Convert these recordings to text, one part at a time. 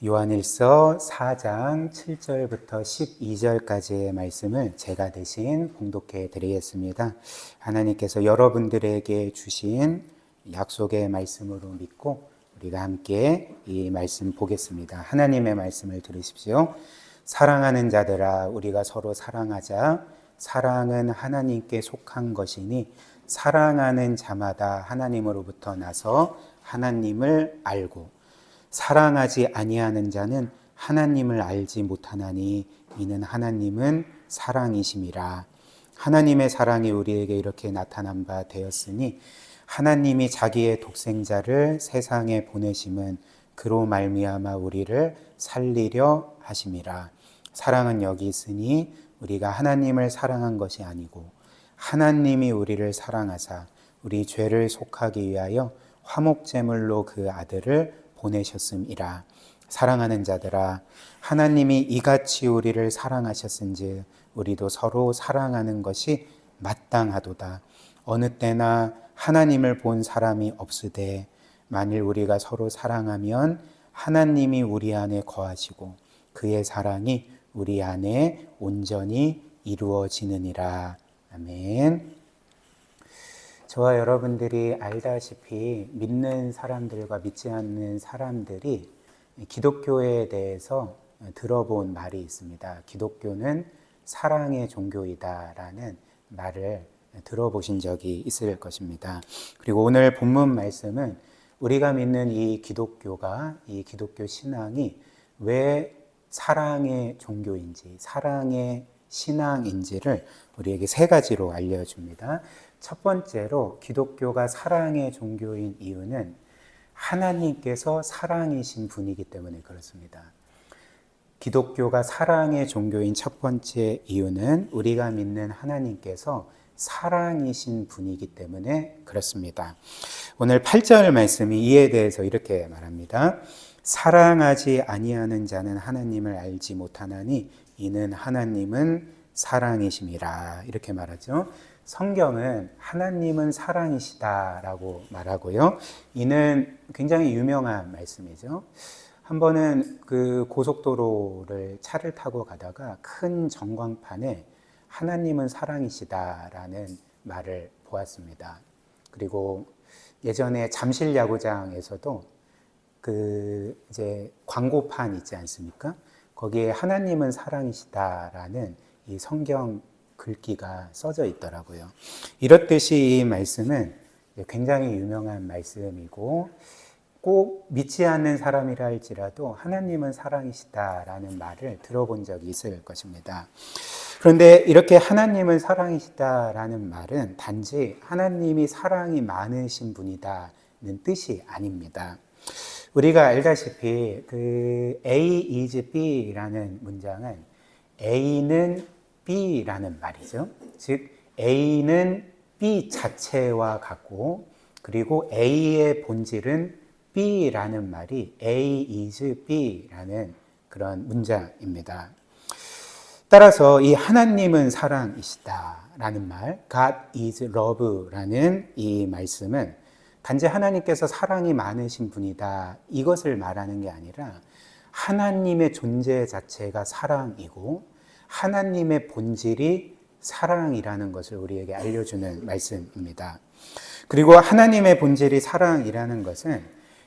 요한일서 4장 7절부터 12절까지의 말씀을 제가 대신 봉독해 드리겠습니다. 하나님께서 여러분들에게 주신 약속의 말씀으로 믿고 우리가 함께 이 말씀 보겠습니다. 하나님의 말씀을 들으십시오. 사랑하는 자들아, 우리가 서로 사랑하자. 사랑은 하나님께 속한 것이니 사랑하는 자마다 하나님으로부터 나서 하나님을 알고 사랑하지 아니하는 자는 하나님을 알지 못하나니 이는 하나님은 사랑이심이라. 하나님의 사랑이 우리에게 이렇게 나타난 바 되었으니 하나님이 자기의 독생자를 세상에 보내심은 그로 말미암아 우리를 살리려 하심이라. 사랑은 여기 있으니 우리가 하나님을 사랑한 것이 아니고 하나님이 우리를 사랑하사 우리 죄를 속하기 위하여 화목제물로 그 아들을 보내셨음이라. 사랑하는 자들아, 하나님이 이같이 우리를 사랑하셨은즉 우리도 서로 사랑하는 것이 마땅하도다. 어느 때나 하나님을 본 사람이 없으되 만일 우리가 서로 사랑하면 하나님이 우리 안에 거하시고 그의 사랑이 우리 안에 온전히 이루어지느니라. 아멘. 저와 여러분들이 알다시피 믿는 사람들과 믿지 않는 사람들이 기독교에 대해서 들어본 말이 있습니다. 기독교는 사랑의 종교이다라는 말을 들어보신 적이 있을 것입니다. 그리고 오늘 본문 말씀은 우리가 믿는 이 기독교가, 이 기독교 신앙이 왜 사랑의 종교인지, 사랑의 신앙인지를 우리에게 세 가지로 알려줍니다. 첫 번째로 기독교가 사랑의 종교인 이유는 하나님께서 사랑이신 분이기 때문에 그렇습니다. 기독교가 사랑의 종교인 첫 번째 이유는 우리가 믿는 하나님께서 사랑이신 분이기 때문에 그렇습니다. 오늘 8절 말씀이 이에 대해서 이렇게 말합니다. 사랑하지 아니하는 자는 하나님을 알지 못하나니 이는 하나님은 사랑이심이라. 이렇게 말하죠. 성경은 하나님은 사랑이시다라고 말하고요. 이는 굉장히 유명한 말씀이죠. 한 번은 그 고속도로를 차를 타고 가다가 큰 전광판에 하나님은 사랑이시다라는 말을 보았습니다. 그리고 예전에 잠실 야구장에서도 그 이제 광고판 있지 않습니까? 거기에 하나님은 사랑이시다라는 이 성경 글귀가 써져 있더라고요. 이렇듯이 이 말씀은 굉장히 유명한 말씀이고 꼭 믿지 않는 사람이라 할지라도 하나님은 사랑이시다라는 말을 들어본 적이 있을 것입니다. 그런데 이렇게 하나님은 사랑이시다라는 말은 단지 하나님이 사랑이 많으신 분이다는 뜻이 아닙니다. 우리가 알다시피 그 A is B라는 문장은 A는 B라는 말이죠. 즉 A는 B 자체와 같고 그리고 A의 본질은 B라는 말이 A is B라는 그런 문장입니다. 따라서 이 하나님은 사랑이시다라는 말, God is love라는 이 말씀은 단지 하나님께서 사랑이 많으신 분이다 이것을 말하는 게 아니라 하나님의 존재 자체가 사랑이고 하나님의 본질이 사랑이라는 것을 우리에게 알려주는 말씀입니다. 그리고 하나님의 본질이 사랑이라는 것은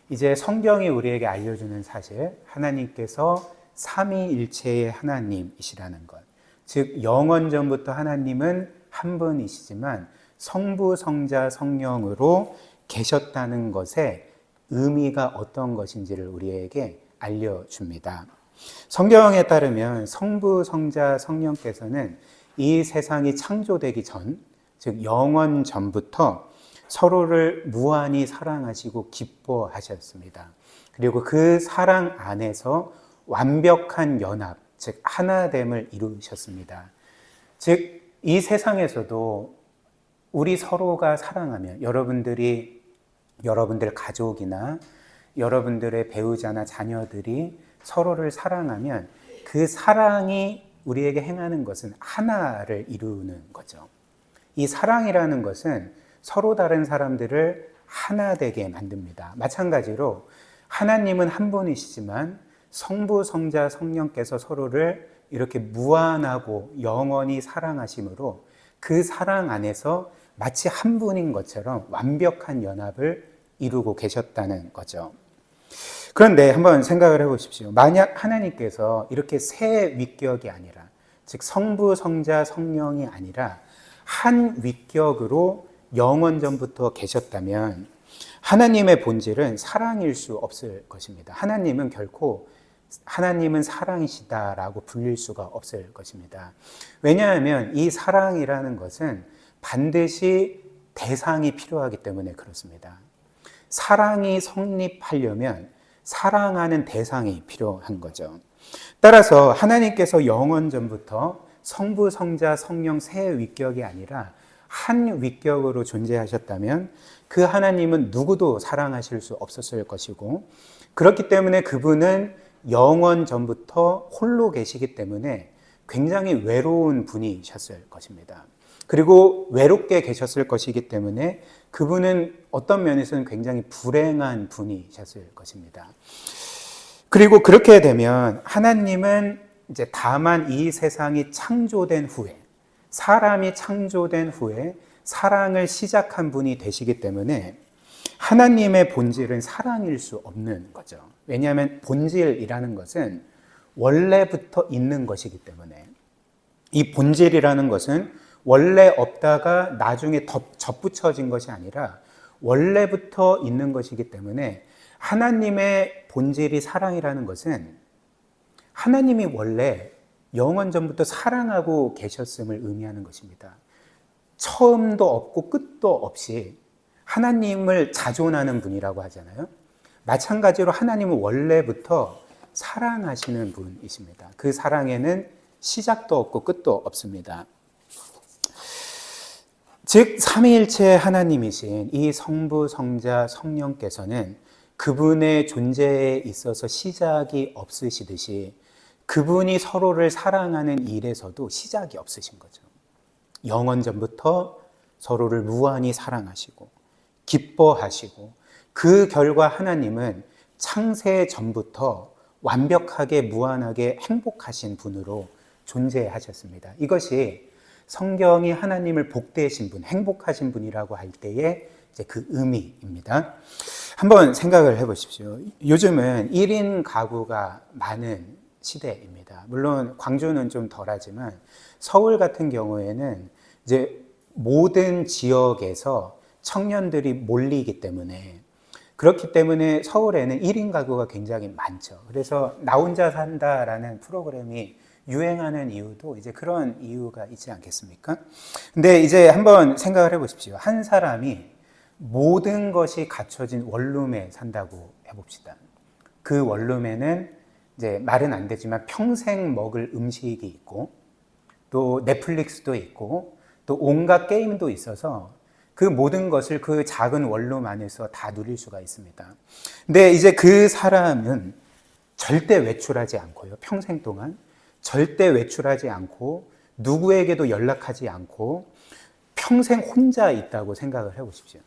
이제 성경이 우리에게 알려주는 사실, 하나님께서 삼위일체의 하나님이시라는 것. 즉 영원전부터 하나님은 한 분이시지만 성부, 성자, 성령으로 계셨다는 것의 의미가 어떤 것인지를 우리에게 알려줍니다. 성경에 따르면 성부, 성자, 성령께서는 이 세상이 창조되기 전, 즉 영원 전부터 서로를 무한히 사랑하시고 기뻐하셨습니다. 그리고 그 사랑 안에서 완벽한 연합, 즉 하나됨을 이루셨습니다. 즉 이 세상에서도 우리 서로가 사랑하면 여러분들 가족이나 여러분들의 배우자나 자녀들이 서로를 사랑하면 그 사랑이 우리에게 행하는 것은 하나를 이루는 거죠. 이 사랑이라는 것은 서로 다른 사람들을 하나 되게 만듭니다. 마찬가지로 하나님은 한 분이시지만 성부, 성자, 성령께서 서로를 이렇게 무한하고 영원히 사랑하심으로 그 사랑 안에서 마치 한 분인 것처럼 완벽한 연합을 이루고 계셨다는 거죠. 그런데 한번 생각을 해보십시오. 만약 하나님께서 이렇게 세 위격이 아니라, 즉 성부, 성자, 성령이 아니라 한 위격으로 영원전부터 계셨다면 하나님의 본질은 사랑일 수 없을 것입니다. 하나님은 사랑이시다라고 불릴 수가 없을 것입니다. 왜냐하면 이 사랑이라는 것은 반드시 대상이 필요하기 때문에 그렇습니다. 사랑이 성립하려면 사랑하는 대상이 필요한 거죠. 따라서 하나님께서 영원전부터 성부, 성자, 성령 세 위격이 아니라 한 위격으로 존재하셨다면 그 하나님은 누구도 사랑하실 수 없었을 것이고, 그렇기 때문에 그분은 영원전부터 홀로 계시기 때문에 굉장히 외로운 분이셨을 것입니다. 그리고 외롭게 계셨을 것이기 때문에 그분은 어떤 면에서는 굉장히 불행한 분이셨을 것입니다. 그리고 그렇게 되면 하나님은 이제 다만 이 세상이 창조된 후에, 사람이 창조된 후에 사랑을 시작한 분이 되시기 때문에 하나님의 본질은 사랑일 수 없는 거죠. 왜냐하면 본질이라는 것은 원래부터 있는 것이기 때문에, 이 본질이라는 것은 원래 없다가 나중에 덧붙여진 것이 아니라 원래부터 있는 것이기 때문에 하나님의 본질이 사랑이라는 것은 하나님이 원래 영원전부터 사랑하고 계셨음을 의미하는 것입니다. 처음도 없고 끝도 없이 하나님을 자존하는 분이라고 하잖아요. 마찬가지로 하나님은 원래부터 사랑하시는 분이십니다. 그 사랑에는 시작도 없고 끝도 없습니다. 즉 삼위일체 하나님이신 이 성부, 성자, 성령께서는 그분의 존재에 있어서 시작이 없으시듯이 그분이 서로를 사랑하는 일에서도 시작이 없으신 거죠. 영원전부터 서로를 무한히 사랑하시고 기뻐하시고, 그 결과 하나님은 창세 전부터 완벽하게 무한하게 행복하신 분으로 존재하셨습니다. 이것이 성경이 하나님을 복되신 분, 행복하신 분이라고 할 때의 이제 그 의미입니다. 한번 생각을 해보십시오. 요즘은 1인 가구가 많은 시대입니다. 물론 광주는 좀 덜하지만 서울 같은 경우에는 이제 모든 지역에서 청년들이 몰리기 때문에, 그렇기 때문에 서울에는 1인 가구가 굉장히 많죠. 그래서 나 혼자 산다라는 프로그램이 유행하는 이유도 이제 그런 이유가 있지 않겠습니까? 근데 이제 한번 생각을 해보십시오. 한 사람이 모든 것이 갖춰진 원룸에 산다고 해봅시다. 그 원룸에는 이제 말은 안 되지만 평생 먹을 음식이 있고, 또 넷플릭스도 있고, 또 온갖 게임도 있어서 그 모든 것을 그 작은 원룸 안에서 다 누릴 수가 있습니다. 근데 이제 그 사람은 절대 외출하지 않고요. 평생 동안 절대 외출하지 않고 누구에게도 연락하지 않고 평생 혼자 있다고 생각을 해보십시오.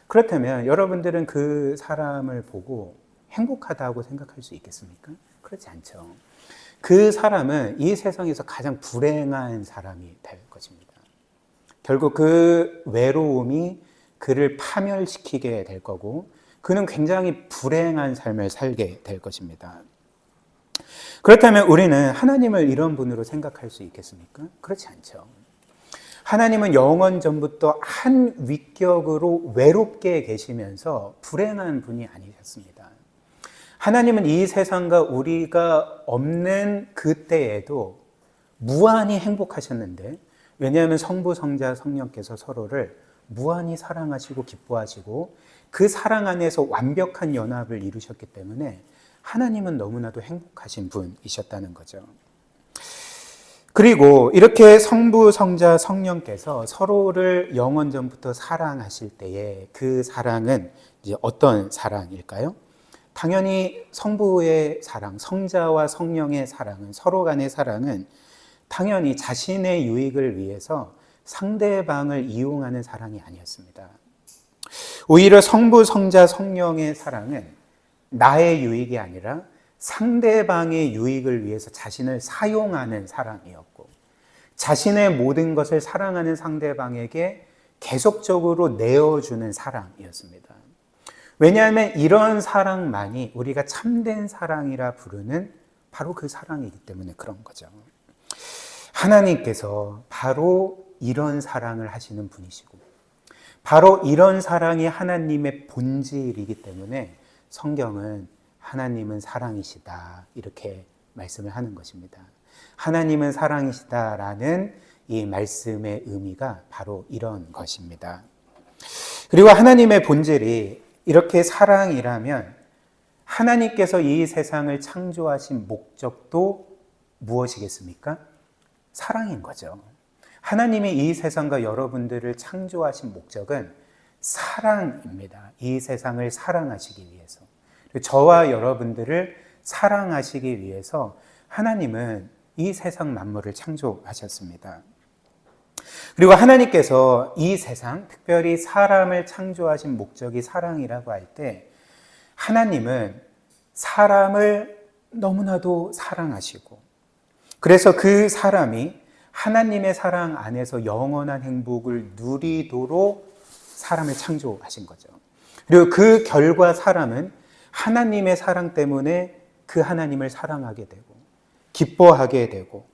그렇다면 여러분들은 그 사람을 보고 행복하다고 생각할 수 있겠습니까? 그렇지 않죠. 그 사람은 이 세상에서 가장 불행한 사람이 될 것입니다. 결국 그 외로움이 그를 파멸시키게 될 거고, 그는 굉장히 불행한 삶을 살게 될 것입니다. 그렇다면 우리는 하나님을 이런 분으로 생각할 수 있겠습니까? 그렇지 않죠. 하나님은 영원 전부터 한 위격으로 외롭게 계시면서 불행한 분이 아니셨습니다. 하나님은 이 세상과 우리가 없는 그때에도 무한히 행복하셨는데, 왜냐하면 성부, 성자, 성령께서 서로를 무한히 사랑하시고 기뻐하시고 그 사랑 안에서 완벽한 연합을 이루셨기 때문에 하나님은 너무나도 행복하신 분이셨다는 거죠. 그리고 이렇게 성부, 성자, 성령께서 서로를 영원전부터 사랑하실 때에 그 사랑은 이제 어떤 사랑일까요? 당연히 성부의 사랑, 성자와 성령의 사랑은, 서로 간의 사랑은 당연히 자신의 유익을 위해서 상대방을 이용하는 사랑이 아니었습니다. 오히려 성부, 성자, 성령의 사랑은 나의 유익이 아니라 상대방의 유익을 위해서 자신을 사용하는 사랑이었고, 자신의 모든 것을 사랑하는 상대방에게 계속적으로 내어주는 사랑이었습니다. 왜냐하면 이런 사랑만이 우리가 참된 사랑이라 부르는 바로 그 사랑이기 때문에 그런 거죠. 하나님께서 바로 이런 사랑을 하시는 분이시고, 바로 이런 사랑이 하나님의 본질이기 때문에 성경은 하나님은 사랑이시다 이렇게 말씀을 하는 것입니다. 하나님은 사랑이시다라는 이 말씀의 의미가 바로 이런 것입니다. 그리고 하나님의 본질이 이렇게 사랑이라면 하나님께서 이 세상을 창조하신 목적도 무엇이겠습니까? 사랑인 거죠. 하나님이 이 세상과 여러분들을 창조하신 목적은 사랑입니다. 이 세상을 사랑하시기 위해서, 저와 여러분들을 사랑하시기 위해서 하나님은 이 세상 만물을 창조하셨습니다. 그리고 하나님께서 이 세상, 특별히 사람을 창조하신 목적이 사랑이라고 할 때 하나님은 사람을 너무나도 사랑하시고, 그래서 그 사람이 하나님의 사랑 안에서 영원한 행복을 누리도록 사람을 창조하신 거죠. 그리고 그 결과 사람은 하나님의 사랑 때문에 그 하나님을 사랑하게 되고 기뻐하게 되고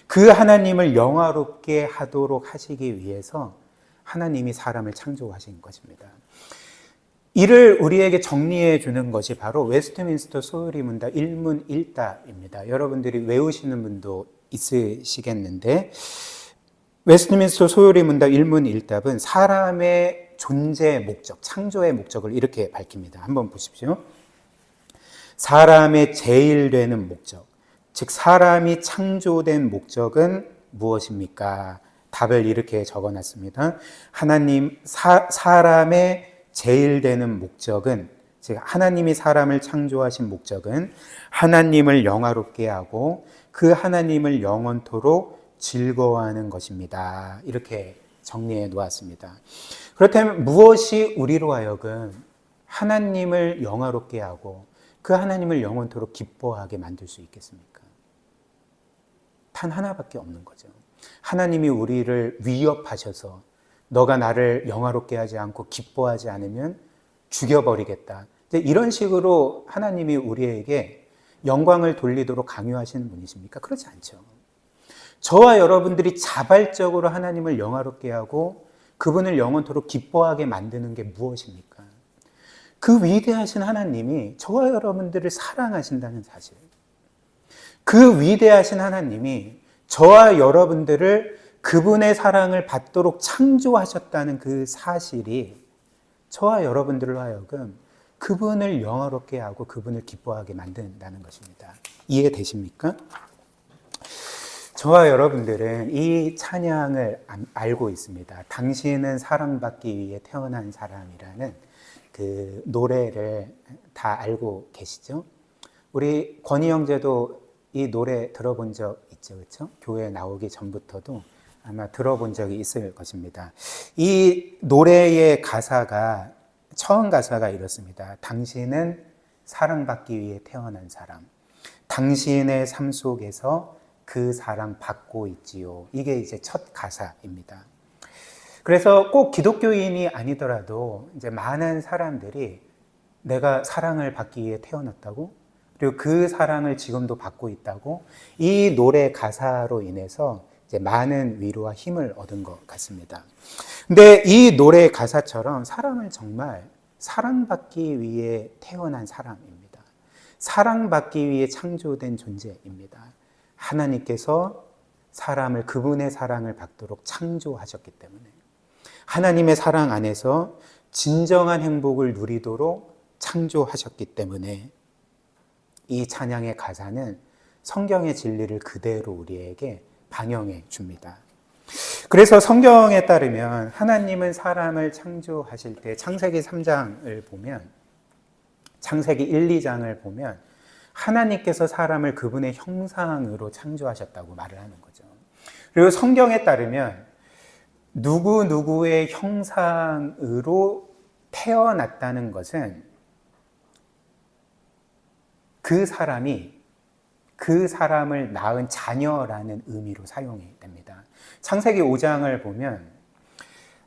그 하나님을 영화롭게 하도록 하시기 위해서 하나님이 사람을 창조하신 것입니다. 이를 우리에게 정리해 주는 것이 바로 웨스트민스터 소요리 문답 1문 1답입니다. 여러분들이 외우시는 분도 있으시겠는데, 웨스트민스터 소요리 문답 1문 1답은 사람의 존재의 목적, 창조의 목적을 이렇게 밝힙니다. 한번 보십시오. 사람의 제일 되는 목적, 즉 사람이 창조된 목적은 무엇입니까? 답을 이렇게 적어놨습니다. 사람의 제일 되는 목적은, 즉 하나님이 사람을 창조하신 목적은 하나님을 영화롭게 하고 그 하나님을 영원토록 즐거워하는 것입니다. 이렇게 정리해 놓았습니다. 그렇다면 무엇이 우리로 하여금 하나님을 영화롭게 하고 그 하나님을 영원토록 기뻐하게 만들 수 있겠습니까? 단 하나밖에 없는 거죠. 하나님이 우리를 위협하셔서 너가 나를 영화롭게 하지 않고 기뻐하지 않으면 죽여버리겠다, 이런 식으로 하나님이 우리에게 영광을 돌리도록 강요하시는 분이십니까? 그렇지 않죠. 저와 여러분들이 자발적으로 하나님을 영화롭게 하고 그분을 영원토록 기뻐하게 만드는 게 무엇입니까? 그 위대하신 하나님이 저와 여러분들을 사랑하신다는 사실, 그 위대하신 하나님이 저와 여러분들을 그분의 사랑을 받도록 창조하셨다는 그 사실이 저와 여러분들로 하여금 그분을 영화롭게 하고 그분을 기뻐하게 만든다는 것입니다. 이해되십니까? 저와 여러분들은 이 찬양을 알고 있습니다. 당신은 사랑받기 위해 태어난 사람이라는 그 노래를 다 알고 계시죠? 우리 권희 형제도 이 노래 들어본 적 있죠, 그렇죠? 교회 나오기 전부터도 아마 들어본 적이 있을 것입니다. 이 노래의 가사가, 처음 가사가 이렇습니다. 당신은 사랑받기 위해 태어난 사람, 당신의 삶 속에서 그 사랑 받고 있지요. 이게 이제 첫 가사입니다. 그래서 꼭 기독교인이 아니더라도 이제 많은 사람들이 내가 사랑을 받기 위해 태어났다고, 그리고 그 사랑을 지금도 받고 있다고, 이 노래 가사로 인해서 이제 많은 위로와 힘을 얻은 것 같습니다. 근데 이 노래 가사처럼 사람은 정말 사랑받기 위해 태어난 사람입니다. 사랑받기 위해 창조된 존재입니다. 하나님께서 사람을, 그분의 사랑을 받도록 창조하셨기 때문에, 하나님의 사랑 안에서 진정한 행복을 누리도록 창조하셨기 때문에 이 찬양의 가사는 성경의 진리를 그대로 우리에게 반영해 줍니다. 그래서 성경에 따르면 하나님은 사람을 창조하실 때 창세기 3장을 보면, 창세기 1, 2장을 보면 하나님께서 사람을 그분의 형상으로 창조하셨다고 말을 하는 거죠. 그리고 성경에 따르면 누구누구의 형상으로 태어났다는 것은 그 사람이 그 사람을 낳은 자녀라는 의미로 사용이 됩니다. 창세기 5장을 보면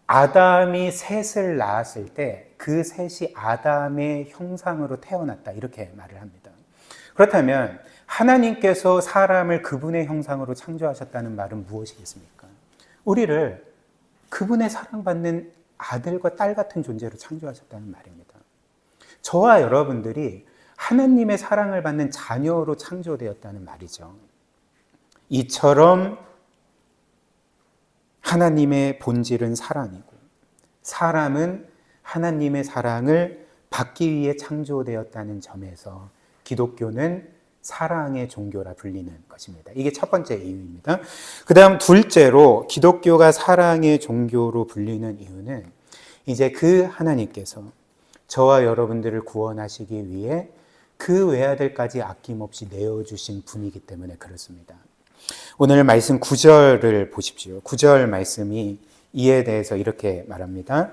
아담이 셋을 낳았을 때 그 셋이 아담의 형상으로 태어났다 이렇게 말을 합니다. 그렇다면 하나님께서 사람을 그분의 형상으로 창조하셨다는 말은 무엇이겠습니까? 우리를 그분의 사랑받는 아들과 딸 같은 존재로 창조하셨다는 말입니다. 저와 여러분들이 하나님의 사랑을 받는 자녀로 창조되었다는 말이죠. 이처럼 하나님의 본질은 사랑이고 사람은 하나님의 사랑을 받기 위해 창조되었다는 점에서 기독교는 사랑의 종교라 불리는 것입니다. 이게 첫 번째 이유입니다. 그 다음 둘째로 기독교가 사랑의 종교로 불리는 이유는 이제 그 하나님께서 저와 여러분들을 구원하시기 위해 그 외아들까지 아낌없이 내어주신 분이기 때문에 그렇습니다. 오늘 말씀 9절을 보십시오. 9절 말씀이 이에 대해서 이렇게 말합니다.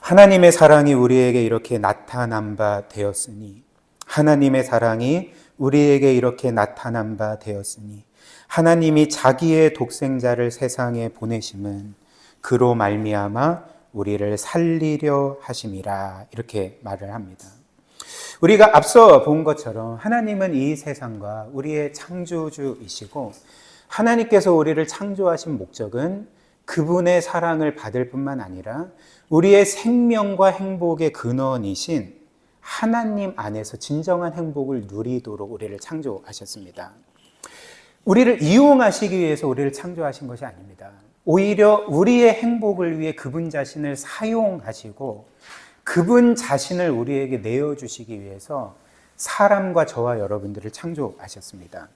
하나님의 사랑이 우리에게 이렇게 나타난 바 되었으니 하나님의 사랑이 우리에게 이렇게 나타난 바 되었으니 하나님이 자기의 독생자를 세상에 보내심은 그로 말미암아 우리를 살리려 하심이라 이렇게 말을 합니다. 우리가 앞서 본 것처럼 하나님은 이 세상과 우리의 창조주이시고 하나님께서 우리를 창조하신 목적은 그분의 사랑을 받을 뿐만 아니라 우리의 생명과 행복의 근원이신 하나님 안에서 진정한 행복을 누리도록 우리를 창조하셨습니다. 우리를 이용하시기 위해서 우리를 창조하신 것이 아닙니다. 오히려 우리의 행복을 위해 그분 자신을 사용하시고 그분 자신을 우리에게 내어주시기 위해서 사람과 저와 여러분들을 창조하셨습니다.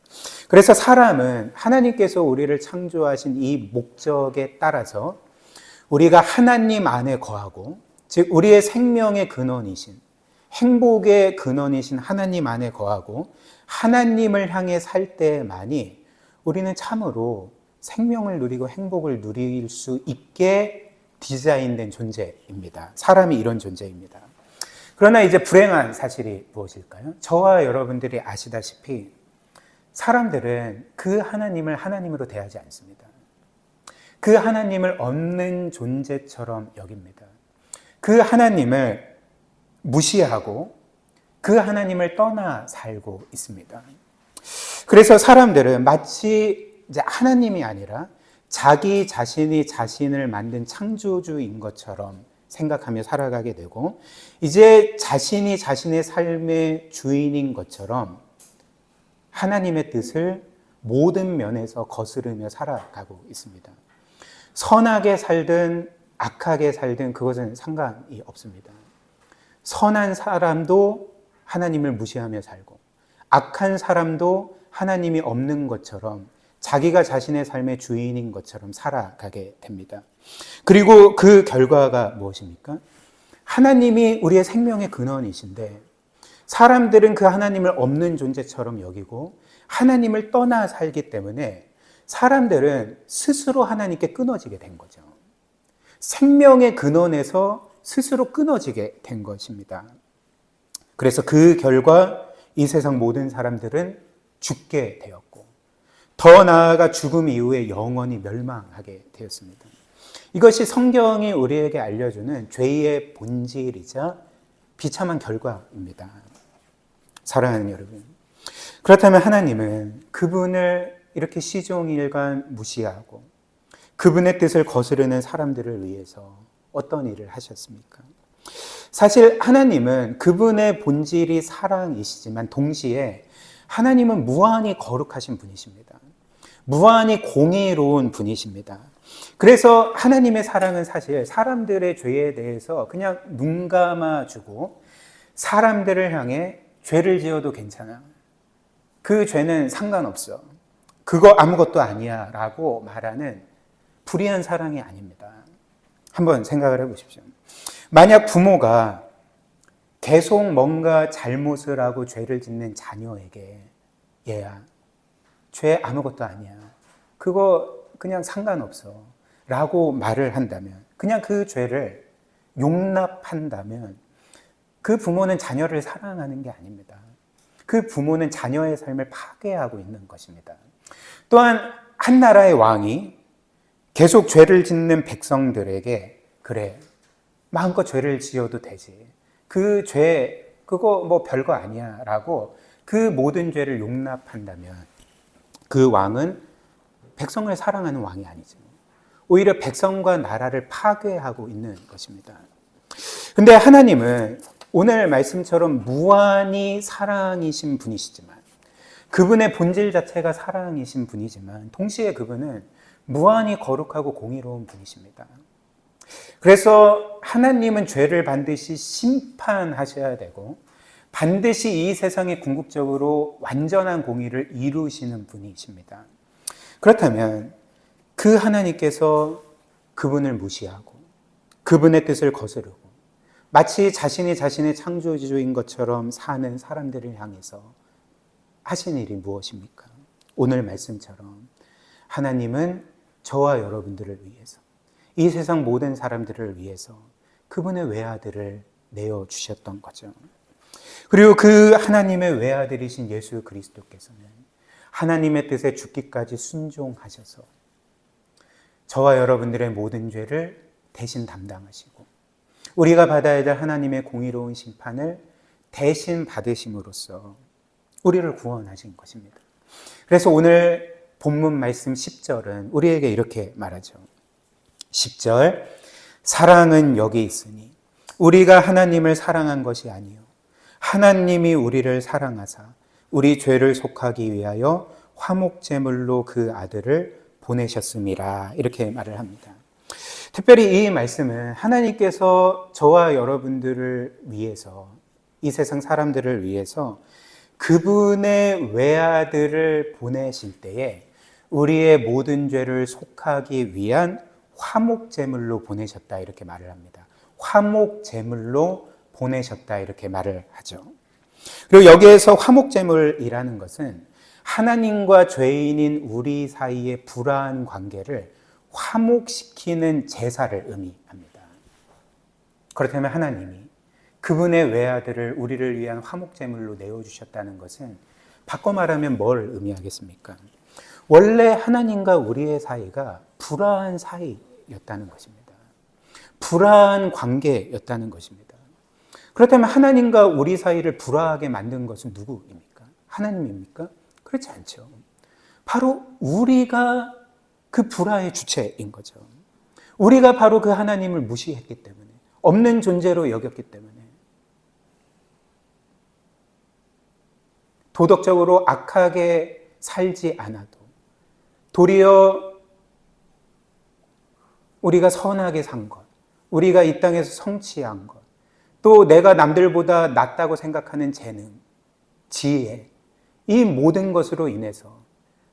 그래서 사람은 하나님께서 우리를 창조하신 이 목적에 따라서 우리가 하나님 안에 거하고 즉 우리의 생명의 근원이신 행복의 근원이신 하나님 안에 거하고 하나님을 향해 살 때만이 우리는 참으로 생명을 누리고 행복을 누릴 수 있게 디자인된 존재입니다. 사람이 이런 존재입니다. 그러나 이제 불행한 사실이 무엇일까요? 저와 여러분들이 아시다시피 사람들은 그 하나님을 하나님으로 대하지 않습니다. 그 하나님을 없는 존재처럼 여깁니다. 그 하나님을 무시하고 그 하나님을 떠나 살고 있습니다. 그래서 사람들은 마치 이제 하나님이 아니라 자기 자신이 자신을 만든 창조주인 것처럼 생각하며 살아가게 되고 이제 자신이 자신의 삶의 주인인 것처럼 하나님의 뜻을 모든 면에서 거스르며 살아가고 있습니다. 선하게 살든 악하게 살든 그것은 상관이 없습니다. 선한 사람도 하나님을 무시하며 살고 악한 사람도 하나님이 없는 것처럼 자기가 자신의 삶의 주인인 것처럼 살아가게 됩니다. 그리고 그 결과가 무엇입니까? 하나님이 우리의 생명의 근원이신데 사람들은 그 하나님을 없는 존재처럼 여기고 하나님을 떠나 살기 때문에 사람들은 스스로 하나님께 끊어지게 된 거죠. 생명의 근원에서 스스로 끊어지게 된 것입니다. 그래서 그 결과 이 세상 모든 사람들은 죽게 되었고 더 나아가 죽음 이후에 영원히 멸망하게 되었습니다. 이것이 성경이 우리에게 알려주는 죄의 본질이자 비참한 결과입니다. 사랑하는 여러분, 그렇다면 하나님은 그분을 이렇게 시종일관 무시하고 그분의 뜻을 거스르는 사람들을 위해서 어떤 일을 하셨습니까? 사실 하나님은 그분의 본질이 사랑이시지만 동시에 하나님은 무한히 거룩하신 분이십니다. 무한히 공의로운 분이십니다. 그래서 하나님의 사랑은 사실 사람들의 죄에 대해서 그냥 눈 감아주고 사람들을 향해 죄를 지어도 괜찮아. 그 죄는 상관없어. 그거 아무것도 아니야 라고 말하는 불의한 사랑이 아닙니다. 한번 생각을 해보십시오. 만약 부모가 계속 뭔가 잘못을 하고 죄를 짓는 자녀에게 얘야, 죄 아무것도 아니야. 그거 그냥 상관없어 라고 말을 한다면, 그냥 그 죄를 용납한다면 그 부모는 자녀를 사랑하는 게 아닙니다. 그 부모는 자녀의 삶을 파괴하고 있는 것입니다. 또한 한 나라의 왕이 계속 죄를 짓는 백성들에게 그래, 마음껏 죄를 지어도 되지. 그 죄, 그거 뭐 별거 아니야 라고 그 모든 죄를 용납한다면 그 왕은 백성을 사랑하는 왕이 아니죠. 오히려 백성과 나라를 파괴하고 있는 것입니다. 근데 하나님은 오늘 말씀처럼 무한히 사랑이신 분이시지만, 그분의 본질 자체가 사랑이신 분이지만 동시에 그분은 무한히 거룩하고 공의로운 분이십니다. 그래서 하나님은 죄를 반드시 심판하셔야 되고 반드시 이 세상에 궁극적으로 완전한 공의를 이루시는 분이십니다. 그렇다면 그 하나님께서 그분을 무시하고 그분의 뜻을 거스르고 마치 자신이 자신의 창조주인 것처럼 사는 사람들을 향해서 하신 일이 무엇입니까? 오늘 말씀처럼 하나님은 저와 여러분들을 위해서, 이 세상 모든 사람들을 위해서 그분의 외아들을 내어주셨던 거죠. 그리고 그 하나님의 외아들이신 예수 그리스도께서는 하나님의 뜻에 죽기까지 순종하셔서 저와 여러분들의 모든 죄를 대신 담당하시고 우리가 받아야 될 하나님의 공의로운 심판을 대신 받으심으로써 우리를 구원하신 것입니다. 그래서 오늘 본문 말씀 10절은 우리에게 이렇게 말하죠. 10절, 사랑은 여기 있으니 우리가 하나님을 사랑한 것이 아니요 하나님이 우리를 사랑하사 우리 죄를 속하기 위하여 화목제물로 그 아들을 보내셨음이라, 이렇게 말을 합니다. 특별히 이 말씀은 하나님께서 저와 여러분들을 위해서, 이 세상 사람들을 위해서 그분의 외아들을 보내실 때에 우리의 모든 죄를 속하기 위한 화목제물로 보내셨다, 이렇게 말을 합니다. 화목제물로 보내셨다, 이렇게 말을 하죠. 그리고 여기에서 화목제물이라는 것은 하나님과 죄인인 우리 사이의 불화한 관계를 화목시키는 제사를 의미합니다. 그렇다면 하나님이 그분의 외아들을 우리를 위한 화목제물로 내어주셨다는 것은 바꿔 말하면 뭘 의미하겠습니까? 원래 하나님과 우리의 사이가 불화한 사이였다는 것입니다. 불화한 관계였다는 것입니다. 그렇다면 하나님과 우리 사이를 불화하게 만든 것은 누구입니까? 하나님입니까? 그렇지 않죠. 바로 우리가 그 불화의 주체인 거죠. 우리가 바로 그 하나님을 무시했기 때문에, 없는 존재로 여겼기 때문에, 도덕적으로 악하게 살지 않아도 도리어 우리가 선하게 산 것, 우리가 이 땅에서 성취한 것, 또 내가 남들보다 낫다고 생각하는 재능, 지혜, 이 모든 것으로 인해서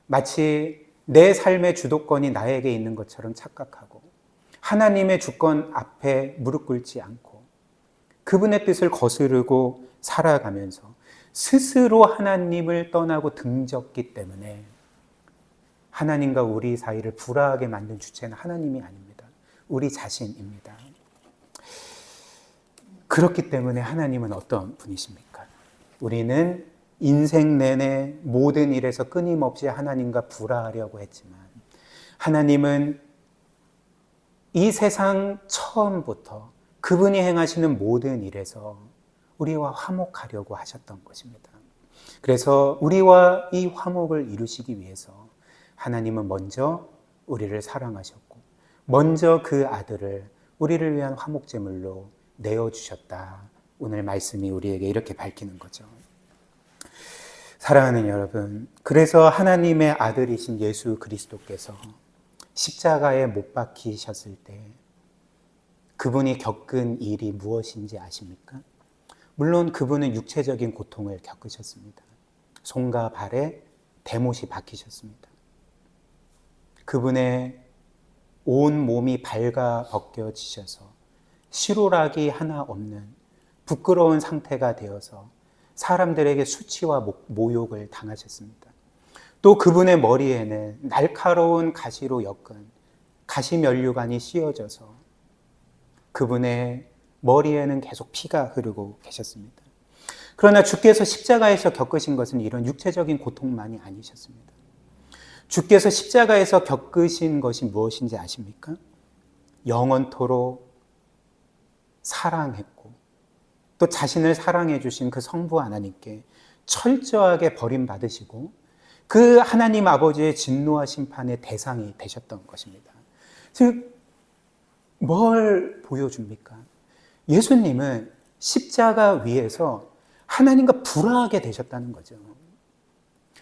마치 내 삶의 주도권이 나에게 있는 것처럼 착각하고 하나님의 주권 앞에 무릎 꿇지 않고 그분의 뜻을 거스르고 살아가면서 스스로 하나님을 떠나고 등졌기 때문에 하나님과 우리 사이를 불화하게 만든 주체는 하나님이 아닙니다. 우리 자신입니다. 그렇기 때문에 하나님은 어떤 분이십니까? 우리는 인생 내내 모든 일에서 끊임없이 하나님과 불화하려고 했지만 하나님은 이 세상 처음부터 그분이 행하시는 모든 일에서 우리와 화목하려고 하셨던 것입니다. 그래서 우리와 이 화목을 이루시기 위해서 하나님은 먼저 우리를 사랑하셨고 먼저 그 아들을 우리를 위한 화목제물로 내어주셨다. 오늘 말씀이 우리에게 이렇게 밝히는 거죠. 사랑하는 여러분, 그래서 하나님의 아들이신 예수 그리스도께서 십자가에 못 박히셨을 때 그분이 겪은 일이 무엇인지 아십니까? 물론 그분은 육체적인 고통을 겪으셨습니다. 손과 발에 대못이 박히셨습니다. 그분의 온 몸이 발가 벗겨지셔서 시루라기 하나 없는 부끄러운 상태가 되어서 사람들에게 수치와 모욕을 당하셨습니다. 또 그분의 머리에는 날카로운 가시로 엮은 가시면류관이 씌워져서 그분의 머리에는 계속 피가 흐르고 계셨습니다. 그러나 주께서 십자가에서 겪으신 것은 이런 육체적인 고통만이 아니셨습니다. 주께서 십자가에서 겪으신 것이 무엇인지 아십니까? 영원토록 사랑했고 또 자신을 사랑해 주신 그 성부 하나님께 철저하게 버림받으시고 그 하나님 아버지의 진노와 심판의 대상이 되셨던 것입니다. 즉, 뭘 보여줍니까? 예수님은 십자가 위에서 하나님과 불화하게 되셨다는 거죠.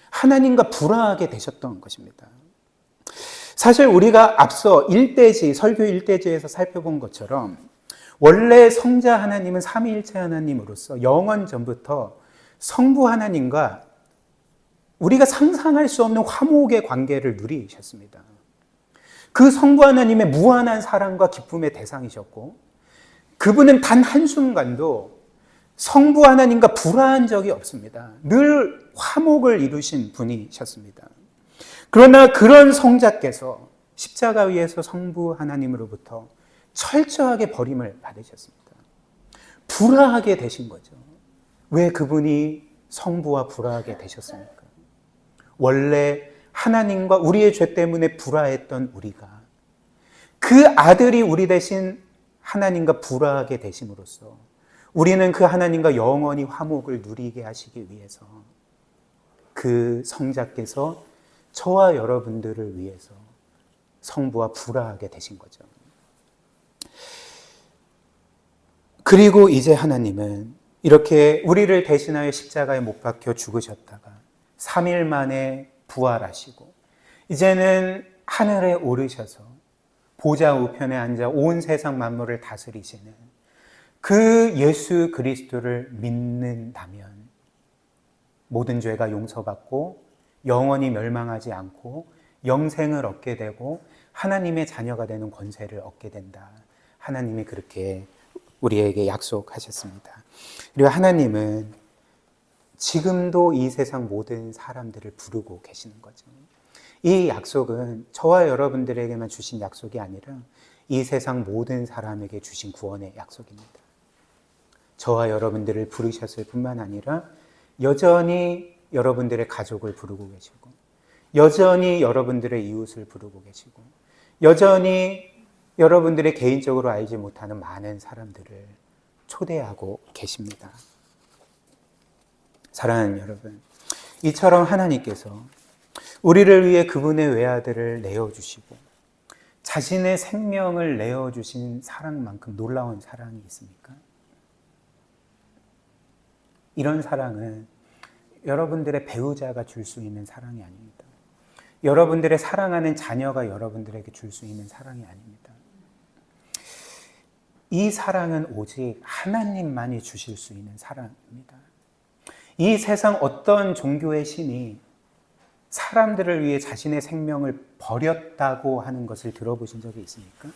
하나님과 불화하게 되셨던 것입니다. 사실 우리가 앞서 설교 1대지에서 살펴본 것처럼 원래 성자 하나님은 삼위일체 하나님으로서 영원 전부터 성부 하나님과 우리가 상상할 수 없는 화목의 관계를 누리셨습니다. 그 성부 하나님의 무한한 사랑과 기쁨의 대상이셨고 그분은 단 한순간도 성부 하나님과 불화한 적이 없습니다. 늘 화목을 이루신 분이셨습니다. 그러나 그런 성자께서 십자가 위에서 성부 하나님으로부터 철저하게 버림을 받으셨습니다. 불화하게 되신 거죠. 왜 그분이 성부와 불화하게 되셨습니까? 원래 하나님과 우리의 죄 때문에 불화했던 우리가 그 아들이 우리 대신 하나님과 불화하게 되심으로써 우리는 그 하나님과 영원히 화목을 누리게 하시기 위해서 그 성자께서 저와 여러분들을 위해서 성부와 불화하게 되신 거죠. 그리고 이제 하나님은 이렇게 우리를 대신하여 십자가에 못 박혀 죽으셨다가 3일 만에 부활하시고 이제는 하늘에 오르셔서 보좌 우편에 앉아 온 세상 만물을 다스리시는 그 예수 그리스도를 믿는다면 모든 죄가 용서받고 영원히 멸망하지 않고 영생을 얻게 되고 하나님의 자녀가 되는 권세를 얻게 된다. 하나님이 그렇게 우리에게 약속하셨습니다. 그리고 하나님은 지금도 이 세상 모든 사람들을 부르고 계시는 거죠. 이 약속은 저와 여러분들에게만 주신 약속이 아니라 이 세상 모든 사람에게 주신 구원의 약속입니다. 저와 여러분들을 부르셨을 뿐만 아니라 여전히 여러분들의 가족을 부르고 계시고 여전히 여러분들의 이웃을 부르고 계시고 여전히 여러분들의 개인적으로 알지 못하는 많은 사람들을 초대하고 계십니다. 사랑하는 여러분, 이처럼 하나님께서 우리를 위해 그분의 외아들을 내어주시고 자신의 생명을 내어주신 사랑만큼 놀라운 사랑이 있습니까? 이런 사랑은 여러분들의 배우자가 줄 수 있는 사랑이 아닙니다. 여러분들의 사랑하는 자녀가 여러분들에게 줄 수 있는 사랑이 아닙니다. 이 사랑은 오직 하나님만이 주실 수 있는 사랑입니다. 이 세상 어떤 종교의 신이 사람들을 위해 자신의 생명을 버렸다고 하는 것을 들어보신 적이 있습니까?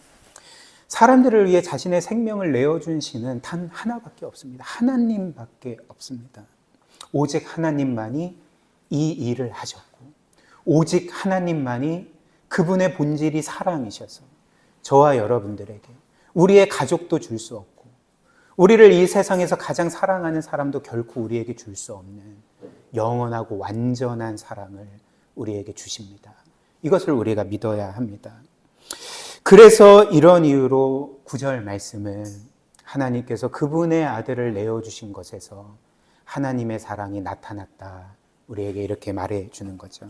사람들을 위해 자신의 생명을 내어준 신은 단 하나밖에 없습니다. 하나님밖에 없습니다. 오직 하나님만이 이 일을 하셨고 오직 하나님만이 그분의 본질이 사랑이셔서 저와 여러분들에게 우리의 가족도 줄 수 없고 우리를 이 세상에서 가장 사랑하는 사람도 결코 우리에게 줄 수 없는 영원하고 완전한 사랑을 우리에게 주십니다. 이것을 우리가 믿어야 합니다. 그래서 이런 이유로 9절 말씀은 하나님께서 그분의 아들을 내어주신 것에서 하나님의 사랑이 나타났다. 우리에게 이렇게 말해주는 거죠.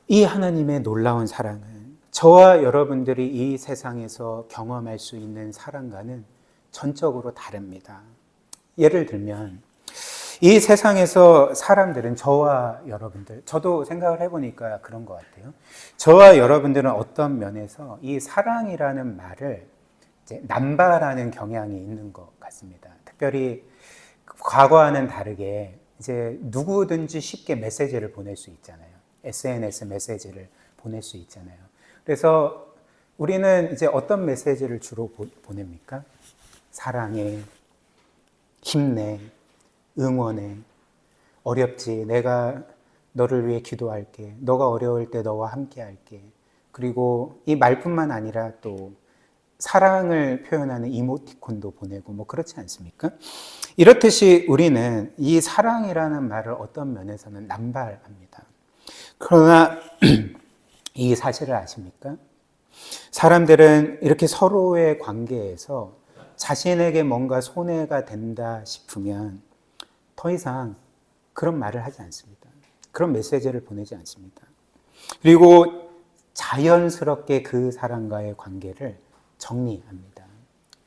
이 하나님의 놀라운 사랑은 저와 여러분들이 이 세상에서 경험할 수 있는 사랑과는 전적으로 다릅니다. 예를 들면 이 세상에서 사람들은 저와 여러분들, 저도 생각을 해보니까 그런 것 같아요. 저와 여러분들은 어떤 면에서 이 사랑이라는 말을 이제 남발하는 경향이 있는 것 같습니다. 특별히 과거와는 다르게 이제 누구든지 쉽게 메시지를 보낼 수 있잖아요. SNS 메시지를 보낼 수 있잖아요. 그래서 우리는 이제 어떤 메시지를 주로 보냅니까? 사랑해, 힘내, 응원해, 어렵지, 내가 너를 위해 기도할게, 너가 어려울 때 너와 함께 할게. 그리고 이 말뿐만 아니라 또 사랑을 표현하는 이모티콘도 보내고 뭐 그렇지 않습니까? 이렇듯이 우리는 이 사랑이라는 말을 어떤 면에서는 남발합니다. 그러나 이 사실을 아십니까? 사람들은 이렇게 서로의 관계에서 자신에게 뭔가 손해가 된다 싶으면 더 이상 그런 말을 하지 않습니다. 그런 메시지를 보내지 않습니다. 그리고 자연스럽게 그 사람과의 관계를 정리합니다.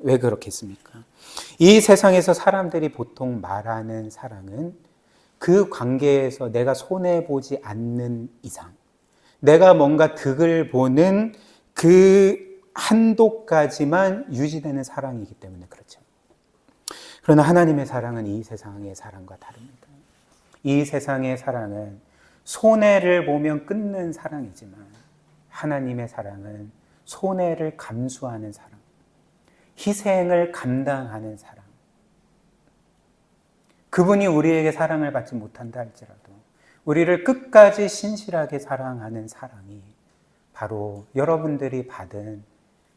왜 그렇겠습니까? 이 세상에서 사람들이 보통 말하는 사랑은 그 관계에서 내가 손해보지 않는 이상, 내가 뭔가 득을 보는 그 한도까지만 유지되는 사랑이기 때문에 그렇죠. 그러나 하나님의 사랑은 이 세상의 사랑과 다릅니다. 이 세상의 사랑은 손해를 보면 끊는 사랑이지만 하나님의 사랑은 손해를 감수하는 사랑, 희생을 감당하는 사랑. 그분이 우리에게 사랑을 받지 못한다 할지라도 우리를 끝까지 신실하게 사랑하는 사랑이 바로 여러분들이 받은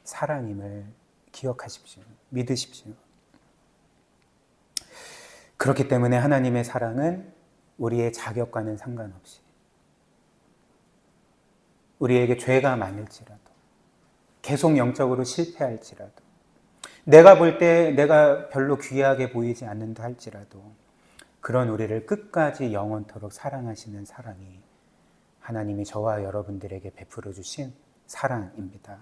사랑임을 기억하십시오. 믿으십시오. 그렇기 때문에 하나님의 사랑은 우리의 자격과는 상관없이 우리에게 죄가 많을지라도 계속 영적으로 실패할지라도 내가 볼 때 내가 별로 귀하게 보이지 않는다 할지라도 그런 우리를 끝까지 영원토록 사랑하시는 사랑이 하나님이 저와 여러분들에게 베풀어 주신 사랑입니다.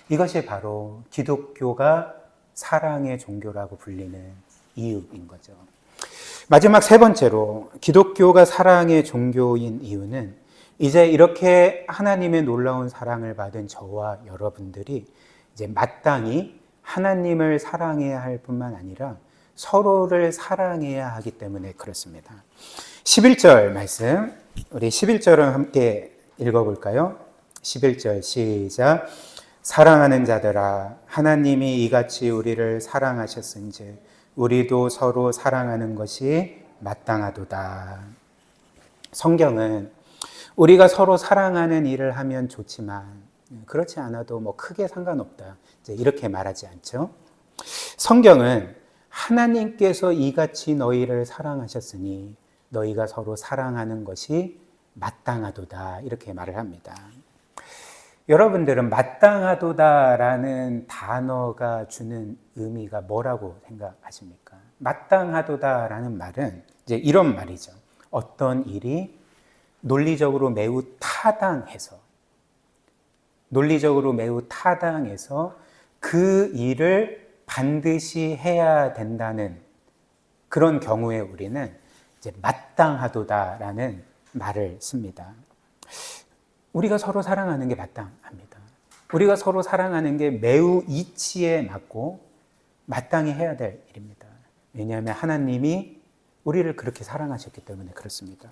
이것이 바로 기독교가 사랑의 종교라고 불리는 이유인 거죠. 마지막 세 번째로 기독교가 사랑의 종교인 이유는 이제 이렇게 하나님의 놀라운 사랑을 받은 저와 여러분들이 이제 마땅히 하나님을 사랑해야 할 뿐만 아니라 서로를 사랑해야 하기 때문에 그렇습니다. 11절 말씀, 우리 11절을 함께 읽어볼까요? 11절 시작. 사랑하는 자들아, 하나님이 이같이 우리를 사랑하셨은즉 우리도 서로 사랑하는 것이 마땅하도다. 성경은 우리가 서로 사랑하는 일을 하면 좋지만 그렇지 않아도 뭐 크게 상관없다, 이렇게 말하지 않죠. 성경은 하나님께서 이같이 너희를 사랑하셨으니 너희가 서로 사랑하는 것이 마땅하도다, 이렇게 말을 합니다. 여러분들은 마땅하도다라는 단어가 주는 의미가 뭐라고 생각하십니까? 마땅하도다라는 말은 이제 이런 말이죠. 어떤 일이 논리적으로 매우 타당해서 그 일을 반드시 해야 된다는 그런 경우에 우리는 이제 마땅하도다라는 말을 씁니다. 우리가 서로 사랑하는 게 마땅합니다. 우리가 서로 사랑하는 게 매우 이치에 맞고 마땅히 해야 될 일입니다. 왜냐하면 하나님이 우리를 그렇게 사랑하셨기 때문에 그렇습니다.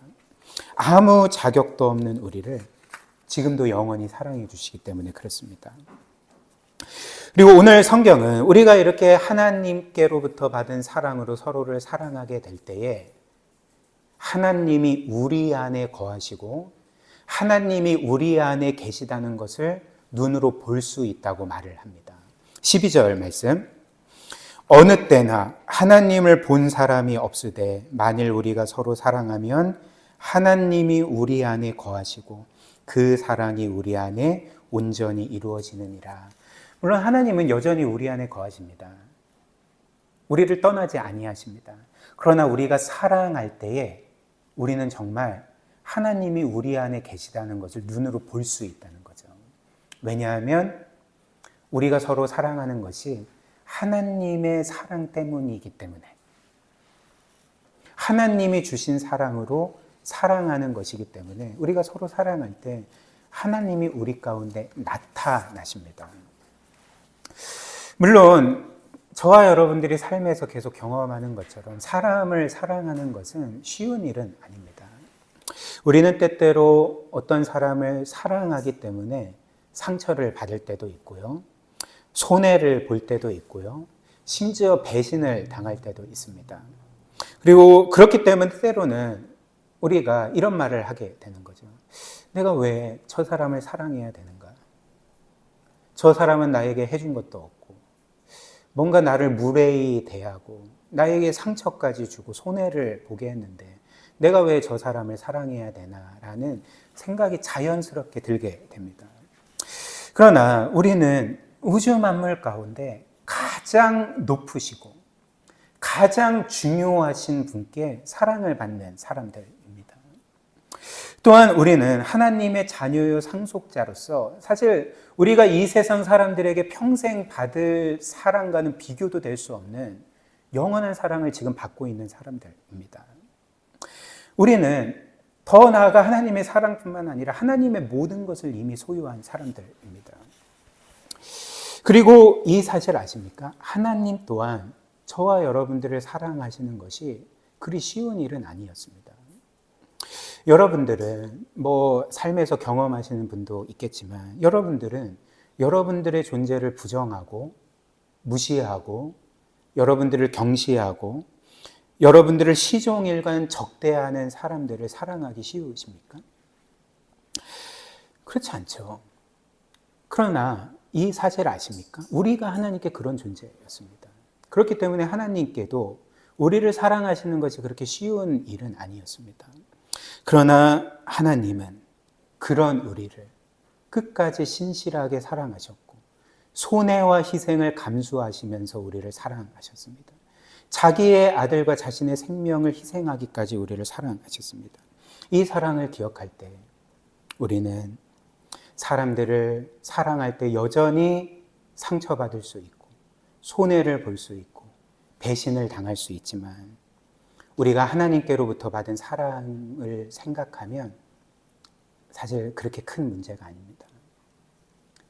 아무 자격도 없는 우리를 지금도 영원히 사랑해 주시기 때문에 그렇습니다. 그리고 오늘 성경은 우리가 이렇게 하나님께로부터 받은 사랑으로 서로를 사랑하게 될 때에 하나님이 우리 안에 거하시고 하나님이 우리 안에 계시다는 것을 눈으로 볼 수 있다고 말을 합니다. 12절 말씀. 어느 때나 하나님을 본 사람이 없으되 만일 우리가 서로 사랑하면 하나님이 우리 안에 거하시고 그 사랑이 우리 안에 온전히 이루어지느니라. 물론 하나님은 여전히 우리 안에 거하십니다. 우리를 떠나지 아니하십니다. 그러나 우리가 사랑할 때에 우리는 정말 하나님이 우리 안에 계시다는 것을 눈으로 볼 수 있다는 거죠. 왜냐하면 우리가 서로 사랑하는 것이 하나님의 사랑 때문이기 때문에, 하나님이 주신 사랑으로 사랑하는 것이기 때문에 우리가 서로 사랑할 때 하나님이 우리 가운데 나타나십니다. 물론 저와 여러분들이 삶에서 계속 경험하는 것처럼 사람을 사랑하는 것은 쉬운 일은 아닙니다. 우리는 때때로 어떤 사람을 사랑하기 때문에 상처를 받을 때도 있고요, 손해를 볼 때도 있고요, 심지어 배신을 당할 때도 있습니다. 그리고 그렇기 때문에 때로는 우리가 이런 말을 하게 되는 거죠. 내가 왜 저 사람을 사랑해야 되는가? 저 사람은 나에게 해준 것도 없고 뭔가 나를 무례히 대하고 나에게 상처까지 주고 손해를 보게 했는데 내가 왜 저 사람을 사랑해야 되나라는 생각이 자연스럽게 들게 됩니다. 그러나 우리는 우주 만물 가운데 가장 높으시고 가장 중요하신 분께 사랑을 받는 사람들입니다. 또한 우리는 하나님의 자녀요 상속자로서 사실 우리가 이 세상 사람들에게 평생 받을 사랑과는 비교도 될 수 없는 영원한 사랑을 지금 받고 있는 사람들입니다. 우리는 더 나아가 하나님의 사랑뿐만 아니라 하나님의 모든 것을 이미 소유한 사람들입니다. 그리고 이 사실 아십니까? 하나님 또한 저와 여러분들을 사랑하시는 것이 그리 쉬운 일은 아니었습니다. 여러분들은 삶에서 경험하시는 분도 있겠지만 여러분들은 여러분들의 존재를 부정하고 무시하고 여러분들을 경시하고 여러분들을 시종일관 적대하는 사람들을 사랑하기 쉬우십니까? 그렇지 않죠. 그러나 이 사실 아십니까? 우리가 하나님께 그런 존재였습니다. 그렇기 때문에 하나님께도 우리를 사랑하시는 것이 그렇게 쉬운 일은 아니었습니다. 그러나 하나님은 그런 우리를 끝까지 신실하게 사랑하셨고 손해와 희생을 감수하시면서 우리를 사랑하셨습니다. 자기의 아들과 자신의 생명을 희생하기까지 우리를 사랑하셨습니다. 이 사랑을 기억할 때 우리는 사람들을 사랑할 때 여전히 상처받을 수 있고 손해를 볼 수 있고 배신을 당할 수 있지만 우리가 하나님께로부터 받은 사랑을 생각하면 사실 그렇게 큰 문제가 아닙니다.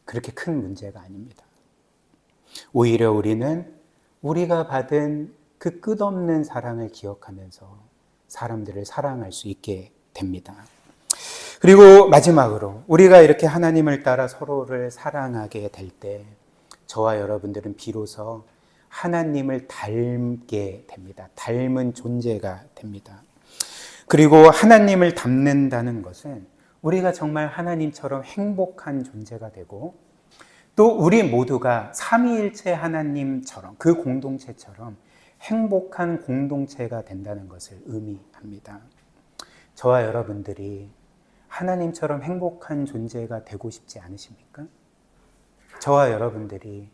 그렇게 큰 문제가 아닙니다. 오히려 우리는 우리가 받은 그 끝없는 사랑을 기억하면서 사람들을 사랑할 수 있게 됩니다. 그리고 마지막으로 우리가 이렇게 하나님을 따라 서로를 사랑하게 될 때 저와 여러분들은 비로소 하나님을 닮게 됩니다. 닮은 존재가 됩니다. 그리고 하나님을 닮는다는 것은 우리가 정말 하나님처럼 행복한 존재가 되고 또 우리 모두가 삼위일체 하나님처럼 그 공동체처럼 행복한 공동체가 된다는 것을 의미합니다. 저와 여러분들이 하나님처럼 행복한 존재가 되고 싶지 않으십니까? 저와 여러분들이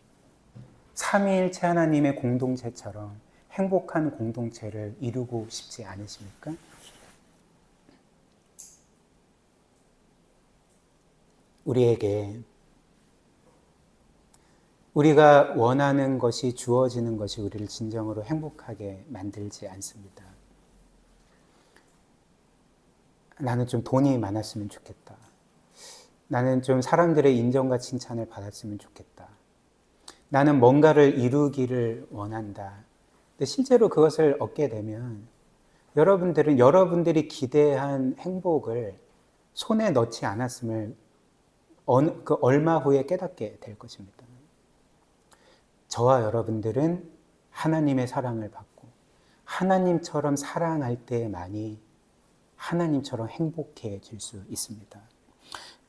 삼위일체 하나님의 공동체처럼 행복한 공동체를 이루고 싶지 않으십니까? 우리에게 우리가 원하는 것이 주어지는 것이 우리를 진정으로 행복하게 만들지 않습니다. 나는 좀 돈이 많았으면 좋겠다. 나는 좀 사람들의 인정과 칭찬을 받았으면 좋겠다. 나는 뭔가를 이루기를 원한다. 근데 실제로 그것을 얻게 되면 여러분들은 여러분들이 기대한 행복을 손에 넣지 않았음을 얼마 후에 깨닫게 될 것입니다. 저와 여러분들은 하나님의 사랑을 받고 하나님처럼 사랑할 때만이 하나님처럼 행복해질 수 있습니다.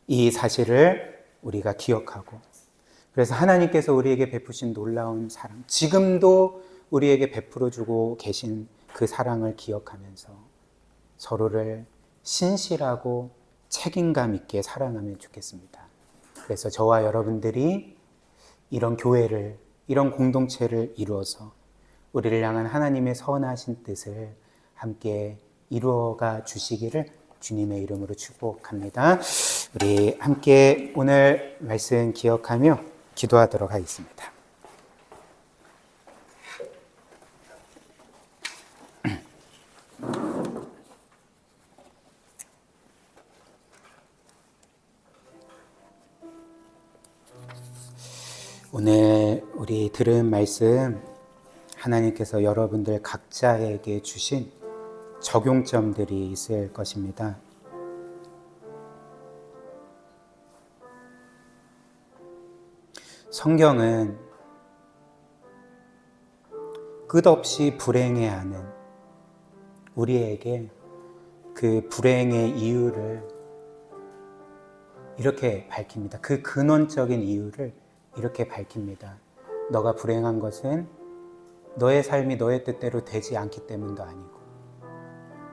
이 사실을 우리가 기억하고 그래서 하나님께서 우리에게 베푸신 놀라운 사랑, 지금도 우리에게 베풀어주고 계신 그 사랑을 기억하면서 서로를 신실하고 책임감 있게 사랑하면 좋겠습니다. 그래서 저와 여러분들이 이런 교회를, 이런 공동체를 이루어서 우리를 향한 하나님의 선하신 뜻을 함께 이루어가 주시기를 주님의 이름으로 축복합니다. 우리 함께 오늘 말씀 기억하며 기도하도록 하겠습니다. 오늘 우리 들은 말씀 하나님께서 여러분들 각자에게 주신 적용점들이 있을 것입니다. 성경은 끝없이 불행해하는 우리에게 그 불행의 이유를 이렇게 밝힙니다. 그 근원적인 이유를 이렇게 밝힙니다. 너가 불행한 것은 너의 삶이 너의 뜻대로 되지 않기 때문도 아니고,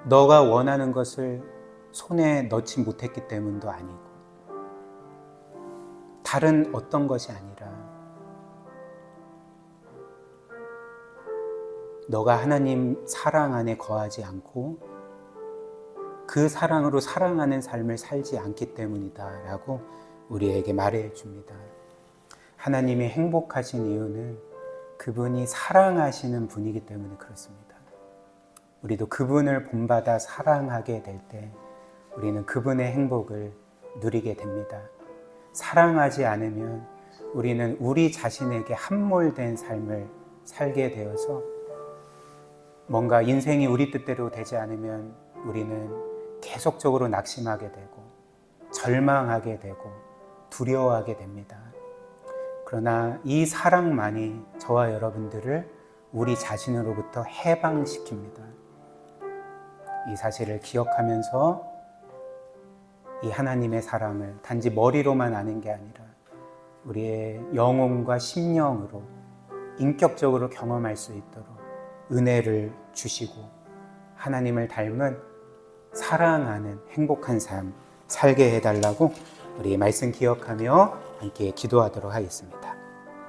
너가 원하는 것을 손에 넣지 못했기 때문도 아니고, 다른 어떤 것이 아니라 너가 하나님 사랑 안에 거하지 않고 그 사랑으로 사랑하는 삶을 살지 않기 때문이다 라고 우리에게 말해 줍니다. 하나님이 행복하신 이유는 그분이 사랑하시는 분이기 때문에 그렇습니다. 우리도 그분을 본받아 사랑하게 될 때 우리는 그분의 행복을 누리게 됩니다. 사랑하지 않으면 우리는 우리 자신에게 함몰된 삶을 살게 되어서 뭔가 인생이 우리 뜻대로 되지 않으면 우리는 계속적으로 낙심하게 되고 절망하게 되고 두려워하게 됩니다. 그러나 이 사랑만이 저와 여러분들을 우리 자신으로부터 해방시킵니다. 이 사실을 기억하면서 이 하나님의 사랑을 단지 머리로만 아는 게 아니라 우리의 영혼과 심령으로 인격적으로 경험할 수 있도록 은혜를 주시고 하나님을 닮은 사랑하는 행복한 삶 살게 해달라고 우리 말씀 기억하며 함께 기도하도록 하겠습니다.